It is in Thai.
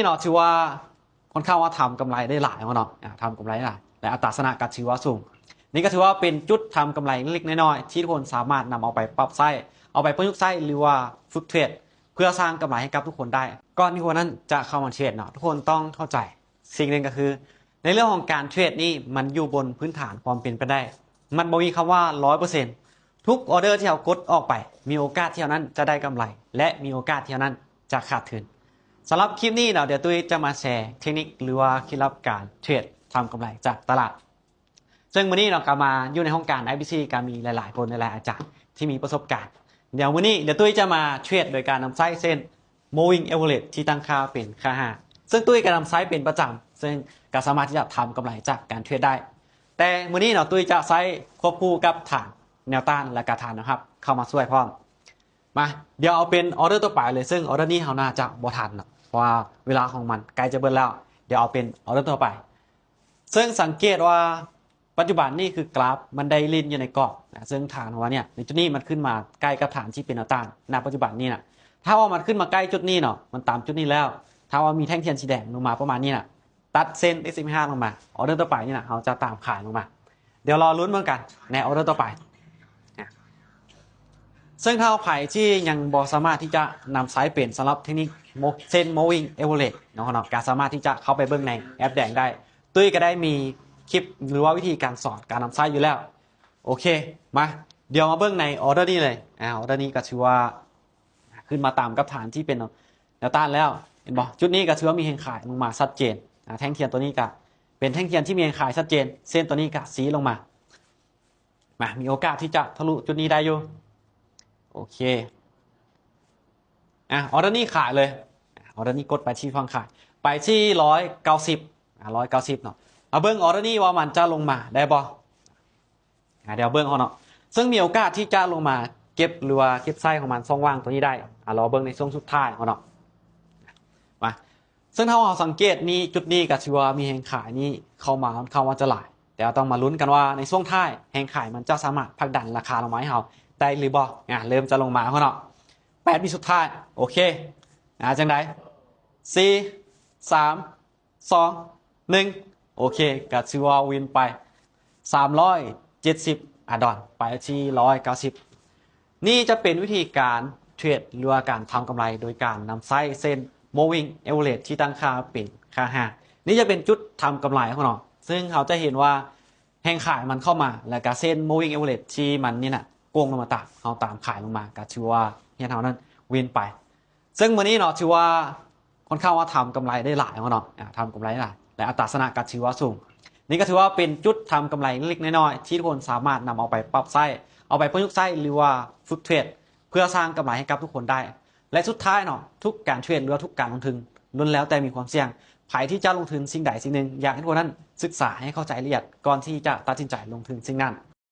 นี่เนาะถือว่าค่อนข้างว่าทำกำไรได้หลายเนาะทำกำไรได้หลายและอัตราชนะก็ถือว่าสูงนี่ก็ถือว่าเป็นจุดทำกำไรเล็กน้อยๆที่ทุกคนสามารถนำเอาไปปรับใช้เอาไปประยุกต์ใช้หรือว่าฝึกเทรดเพื่อสร้างกำไรให้กับทุกคนได้ก่อนที่คนนั้นจะเข้ามาเทรดเนาะทุกคนต้องเข้าใจสิ่งหนึ่งก็คือ ในเรื่องของการเทรดนี่มันอยู่บนพื้นฐานความเป็นไปได้มันบ่มีคำว่า 100%ทุกออเดอร์ที่เรากดออกไปมีโอกาสที่เท่านั้นจะได้กำไรและมีโอกาสที่เท่านั้นจะขาดทุนสำหรับคลิปนี้เดี๋ยวตุ้ยจะมาแชร์เทคนิคหรือว่าเคล็ดลับการเทรดทำกำไรจากตลาดซึ่งวันนี้เราก็มาอยู่ในห้องการ IBC ก็มีหลายๆคนหลายๆอาจารย์ที่มีประสบการณ์เดี๋ยววันนี้ตุ้ยจะมาเทรดโดยการนำไซส์เส้น moving average ที่ตั้งค่าเป็นค่า5ซึ่งตุ้ยก็นำไซส์เป็นประจำซึ่งก็สามารถที่จะทำกำไรจากการเทรดได้แต่วันนี้ตุ้ยจะไซส์ควบคู่กับฐานแนวต้านและกระฐานนะครับเข้ามาช่วยพร้อมมาเดี๋ยวเอาเป็นออเดอร์ตัวไปเลยซึ่งออเดอร์นี้เขาน่าจะบ่ทันเพราะว่าเวลาของมันใกล้จะเบิดแล้วเดี๋ยวเอาเป็นออเดอร์ตัวไปซึ่งสังเกตว่าปัจจุบันนี่คือกราฟมันได้ลิ้นอยู่ในกรอบนะซึ่งฐานของมันเนี่ยในจุดนี้มันขึ้นมาใกล้กับฐานที่เป็นแนวต้านณปัจจุบันนี้นะถ้าว่ามันขึ้นมาใกล้จุดนี้เนาะมันตามจุดนี้แล้วถ้าว่ามีแท่งเทียนสีแดงลงมาประมาณนี้นะตัดเส้น S15 ลงมาออเดอร์ต่อไปนี่นะเขาจะตามขายลงมาเดี๋ยวรอลุ้นเหมือนกันในออเดอร์ต่อไปซึ่งถ้าใครที่ยังบอสามารถที่จะนำไซส์เปลี่ยนสำหรับเทคนิคเส้น moving average เนาะการสามารถที่จะเข้าไปเบื้องในแอปแดงได้ตุ้ยก็ได้มีคลิปหรือว่าวิธีการสอนการนำไซส์อยู่แล้วโอเคมาเดี๋ยวมาเบื้องในออเดอร์นี้เลยออเดอร์นี้ก็ถือว่าขึ้นมาตามกับฐานที่เป็นแนวต้านแล้วเห็นบ่จุดนี้ก็ถือว่ามีแห่งขายลงมาชัดเจนแท่งเทียนตัวนี้ก็เป็นแท่งเทียนที่มีแห่งขายชัดเจนเส้นตัวนี้ก็สีลงมามีโอกาสที่จะทะลุจุดนี้ได้อยู่โอเคออเดอร์นี้ขายเลยออเดอร์นี้กดไปที่ฟังขายไปที่190เนาะเอาเบิ้งออเดอร์นี้ว่ามันจะลงมาได้บ่เดี๋ยวเบิ้งเขาเนาะซึ่งมีโอกาสที่จะลงมาเก็บหรือว่าเก็บไส้ของมันช่องว่างตัวนี้ได้รอเบิ้งในช่วงสุดท้ายเขาเนาะมาซึ่งถ้าเราสังเกตนี่จุดนี้กับชัวมีแห่งขายนี่เข้ามาจะหลายแต่ต้องมาลุ้นกันว่าในช่วงท้ายแห่งขายมันจะสามารถผลักดันราคาลงมาให้เราได้หรือบ่เริ่มจะลงมาเขาเนาะ8 วิสุดท้ายโอเคจังได4 3 2 1โอเคกับชัววินไป370ดอลไปที่190นี่จะเป็นวิธีการเทรดหรือว่าการทำกำไรโดยการนำไส้เส้น moving average ที่ตั้งค่าเป็นค่า5นี่จะเป็นจุดทำกำไรของเราซึ่งเขาจะเห็นว่าแห่งขายมันเข้ามาและการเส้น moving average ที่มันนี่นะโกงลงมาตัดเอาตามขายลงมาก็ชื่อว่าเฮียเท่านั้นวินไปซึ่งวันนี้เนาะชื่อว่าค่อนข้างว่าทำกำไรได้หลายเนาะทำกำไรได้หลายและอัตราชนะก็ชื่อว่าสูงนี่ก็ถือว่าเป็นจุดทำกำไรเล็กน้อยๆที่ทุกคนสามารถนำเอาไปปรับใช้เอาไปประยุกต์ใช้หรือว่าฝึกเทรดเพื่อสร้างกำไรให้กับทุกคนได้และสุดท้ายเนาะทุกการเทรดหรือทุกการลงทุนล้วนแล้วแต่มีความเสี่ยงใครที่จะลงทุนสิ่งใดสิ่งหนึ่งอยากให้ทุกคนนั้นศึกษาให้เข้าใจละเอียดก่อนที่จะตัดสินใจลงทุนสิ่งนั้น